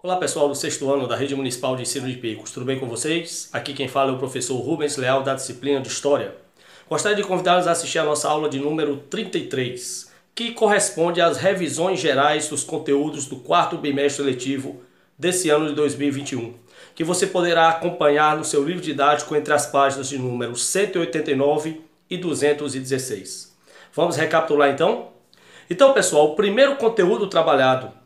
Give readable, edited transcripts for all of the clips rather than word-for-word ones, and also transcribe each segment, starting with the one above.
Olá pessoal do sexto ano da Rede Municipal de Ensino de Picos, tudo bem com vocês? Aqui quem fala é o professor Rubens Leal da disciplina de História. Gostaria de convidá-los a assistir a nossa aula de número 33, que corresponde às revisões gerais dos conteúdos do quarto bimestre letivo desse ano de 2021, que você poderá acompanhar no seu livro didático entre as páginas de número 189 e 216. Vamos recapitular então? Então pessoal, o primeiro conteúdo trabalhado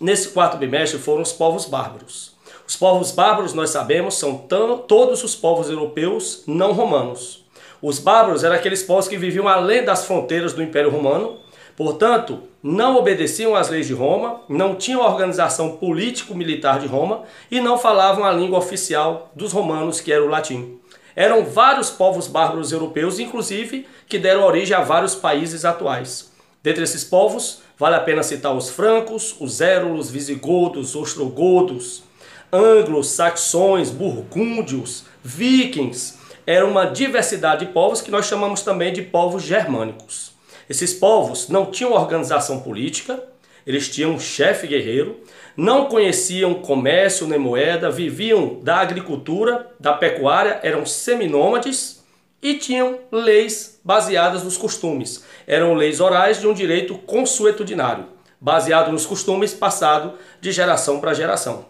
nesse quarto bimestre foram os povos bárbaros. Os povos bárbaros, nós sabemos, são todos os povos europeus não romanos. Os bárbaros eram aqueles povos que viviam além das fronteiras do Império Romano, portanto, não obedeciam às leis de Roma, não tinham a organização político-militar de Roma e não falavam a língua oficial dos romanos, que era o latim. Eram vários povos bárbaros europeus, inclusive, que deram origem a vários países atuais. Dentre esses povos, vale a pena citar os francos, os érulos, visigodos, ostrogodos, anglos, saxões, burgúndios, vikings. Era uma diversidade de povos que nós chamamos também de povos germânicos. Esses povos não tinham organização política, eles tinham um chefe guerreiro, não conheciam comércio nem moeda, viviam da agricultura, da pecuária, eram seminômades e tinham leis baseadas nos costumes. Eram leis orais de um direito consuetudinário, baseado nos costumes passado de geração para geração.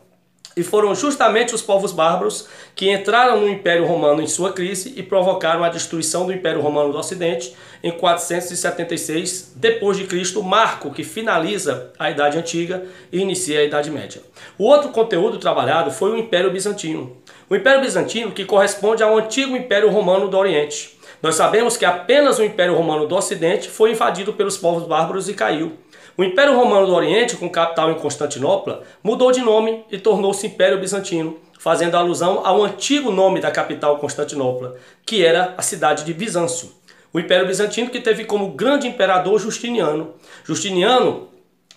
E foram justamente os povos bárbaros que entraram no Império Romano em sua crise e provocaram a destruição do Império Romano do Ocidente em 476 d.C., marco que finaliza a Idade Antiga e inicia a Idade Média. O outro conteúdo trabalhado foi o Império Bizantino. O Império Bizantino que corresponde ao antigo Império Romano do Oriente. Nós sabemos que apenas o Império Romano do Ocidente foi invadido pelos povos bárbaros e caiu. O Império Romano do Oriente, com capital em Constantinopla, mudou de nome e tornou-se Império Bizantino, fazendo alusão ao antigo nome da capital Constantinopla, que era a cidade de Bizâncio. O Império Bizantino que teve como grande imperador Justiniano. Justiniano,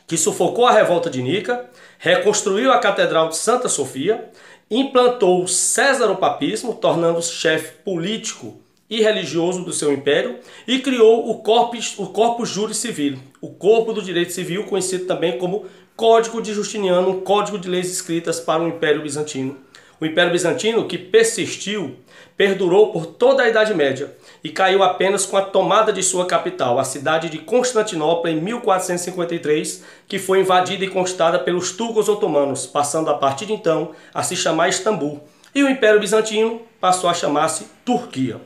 que sufocou a revolta de Nica, reconstruiu a Catedral de Santa Sofia, implantou o césaropapismo, tornando-se chefe político e religioso do seu império, e criou o Corpus Juris Civile, o corpo do direito civil, conhecido também como Código de Justiniano, um código de leis escritas para o Império Bizantino. O Império Bizantino, que persistiu, perdurou por toda a Idade Média e caiu apenas com a tomada de sua capital, a cidade de Constantinopla, em 1453, que foi invadida e conquistada pelos turcos otomanos, passando a partir de então a se chamar Istambul. E o Império Bizantino passou a chamar-se Turquia.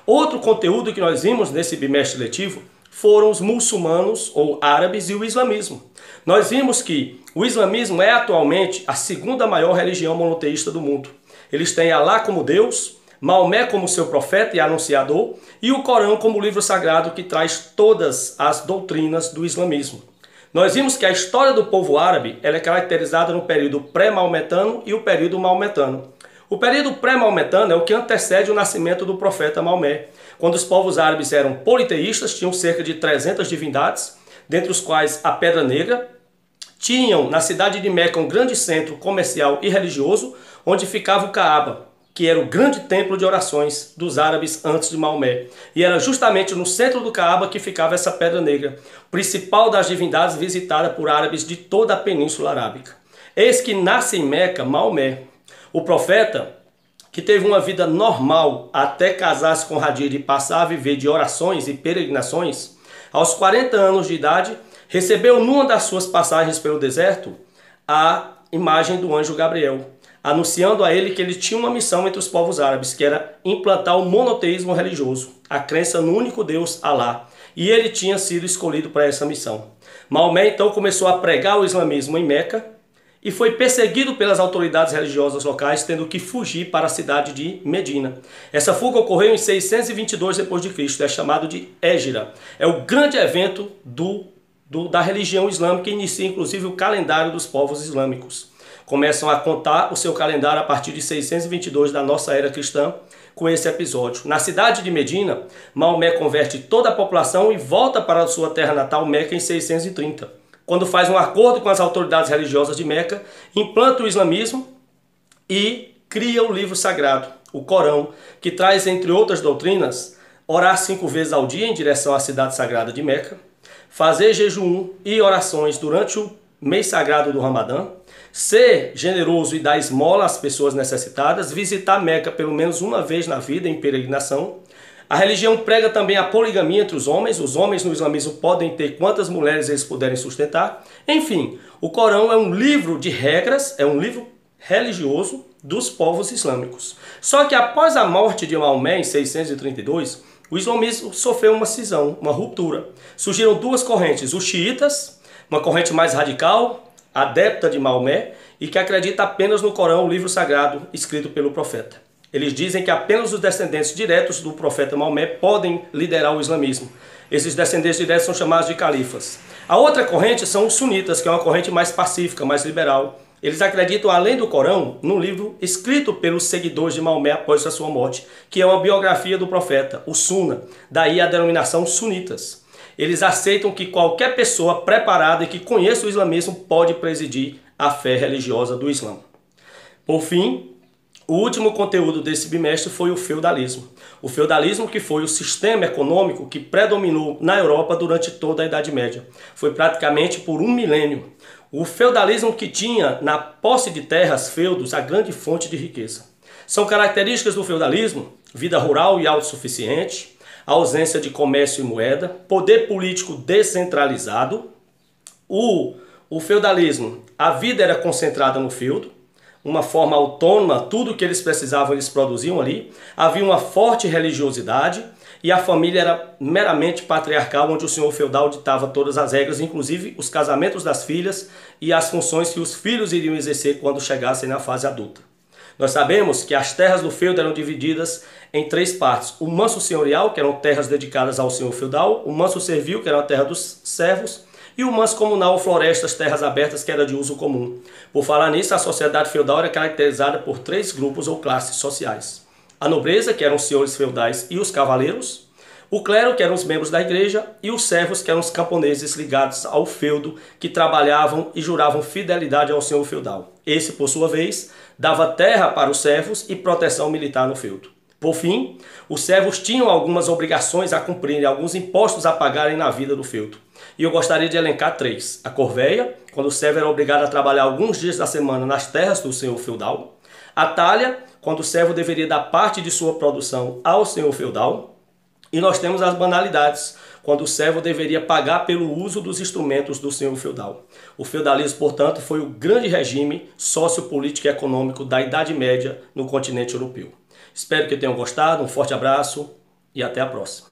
Outro conteúdo que nós vimos nesse bimestre letivo foram os muçulmanos ou árabes e o islamismo. Nós vimos que o islamismo é atualmente a segunda maior religião monoteísta do mundo. Eles têm Alá como Deus, Maomé como seu profeta e anunciador e o Corão como livro sagrado que traz todas as doutrinas do islamismo. Nós vimos que a história do povo árabe ela é caracterizada no período pré-maometano e o período maometano. O período pré-maometano é o que antecede o nascimento do profeta Maomé, quando os povos árabes eram politeístas, tinham cerca de 300 divindades, dentre os quais a Pedra Negra. Tinham na cidade de Meca um grande centro comercial e religioso, onde ficava o Caaba, que era o grande templo de orações dos árabes antes de Maomé. E era justamente no centro do Caaba que ficava essa Pedra Negra, principal das divindades visitada por árabes de toda a Península Arábica. Eis que nasce em Meca Maomé, o profeta que teve uma vida normal até casar-se com Hadid e passar a viver de orações e peregrinações, aos 40 anos de idade, recebeu numa das suas passagens pelo deserto a imagem do anjo Gabriel, anunciando a ele que ele tinha uma missão entre os povos árabes, que era implantar o monoteísmo religioso, a crença no único Deus, Alá, e ele tinha sido escolhido para essa missão. Maomé então começou a pregar o islamismo em Meca, e foi perseguido pelas autoridades religiosas locais, tendo que fugir para a cidade de Medina. Essa fuga ocorreu em 622 d.C., é chamado de Hégira. É o grande evento da religião islâmica que inicia inclusive o calendário dos povos islâmicos. Começam a contar o seu calendário a partir de 622 da nossa era cristã, com esse episódio. Na cidade de Medina, Maomé converte toda a população e volta para a sua terra natal, Meca, em 630. Quando faz um acordo com as autoridades religiosas de Meca, implanta o islamismo e cria o livro sagrado, o Corão, que traz, entre outras doutrinas, orar 5 vezes ao dia em direção à cidade sagrada de Meca, fazer jejum e orações durante o mês sagrado do Ramadã, ser generoso e dar esmola às pessoas necessitadas, visitar Meca pelo menos uma vez na vida em peregrinação. A religião prega também a poligamia entre os homens no islamismo podem ter quantas mulheres eles puderem sustentar. Enfim, o Corão é um livro de regras, é um livro religioso dos povos islâmicos. Só que após a morte de Maomé em 632, o islamismo sofreu uma cisão, uma ruptura. Surgiram duas correntes, os xiitas, uma corrente mais radical, adepta de Maomé, e que acredita apenas no Corão, o livro sagrado escrito pelo profeta. Eles dizem que apenas os descendentes diretos do profeta Maomé podem liderar o islamismo. Esses descendentes diretos são chamados de califas. A outra corrente são os sunitas, que é uma corrente mais pacífica, mais liberal. Eles acreditam, além do Corão, num livro escrito pelos seguidores de Maomé após a sua morte, que é uma biografia do profeta, o Sunna, daí a denominação sunitas. Eles aceitam que qualquer pessoa preparada e que conheça o islamismo pode presidir a fé religiosa do Islã. Por fim, o último conteúdo desse bimestre foi o feudalismo. O feudalismo que foi o sistema econômico que predominou na Europa durante toda a Idade Média. Foi praticamente por um milênio. O feudalismo que tinha na posse de terras, feudos, a grande fonte de riqueza. São características do feudalismo: vida rural e autossuficiente, ausência de comércio e moeda, poder político descentralizado. O feudalismo, a vida era concentrada no feudo, uma forma autônoma, tudo o que eles precisavam eles produziam ali. Havia uma forte religiosidade e a família era meramente patriarcal, onde o senhor feudal ditava todas as regras, inclusive os casamentos das filhas e as funções que os filhos iriam exercer quando chegassem na fase adulta. Nós sabemos que as terras do feudo eram divididas em três partes: o manso senhorial, que eram terras dedicadas ao senhor feudal, o manso servil, que era a terra dos servos, e o manso comunal, florestas, terras abertas, que era de uso comum. Por falar nisso, a sociedade feudal era caracterizada por três grupos ou classes sociais: a nobreza, que eram os senhores feudais e os cavaleiros; o clero, que eram os membros da igreja; e os servos, que eram os camponeses ligados ao feudo, que trabalhavam e juravam fidelidade ao senhor feudal. Esse, por sua vez, dava terra para os servos e proteção militar no feudo. Por fim, os servos tinham algumas obrigações a cumprir, alguns impostos a pagarem na vida do feudo. E eu gostaria de elencar três: a corveia, quando o servo era obrigado a trabalhar alguns dias da semana nas terras do senhor feudal; a talha, quando o servo deveria dar parte de sua produção ao senhor feudal; e nós temos as banalidades, quando o servo deveria pagar pelo uso dos instrumentos do senhor feudal. O feudalismo, portanto, foi o grande regime sociopolítico e econômico da Idade Média no continente europeu. Espero que tenham gostado, um forte abraço e até a próxima.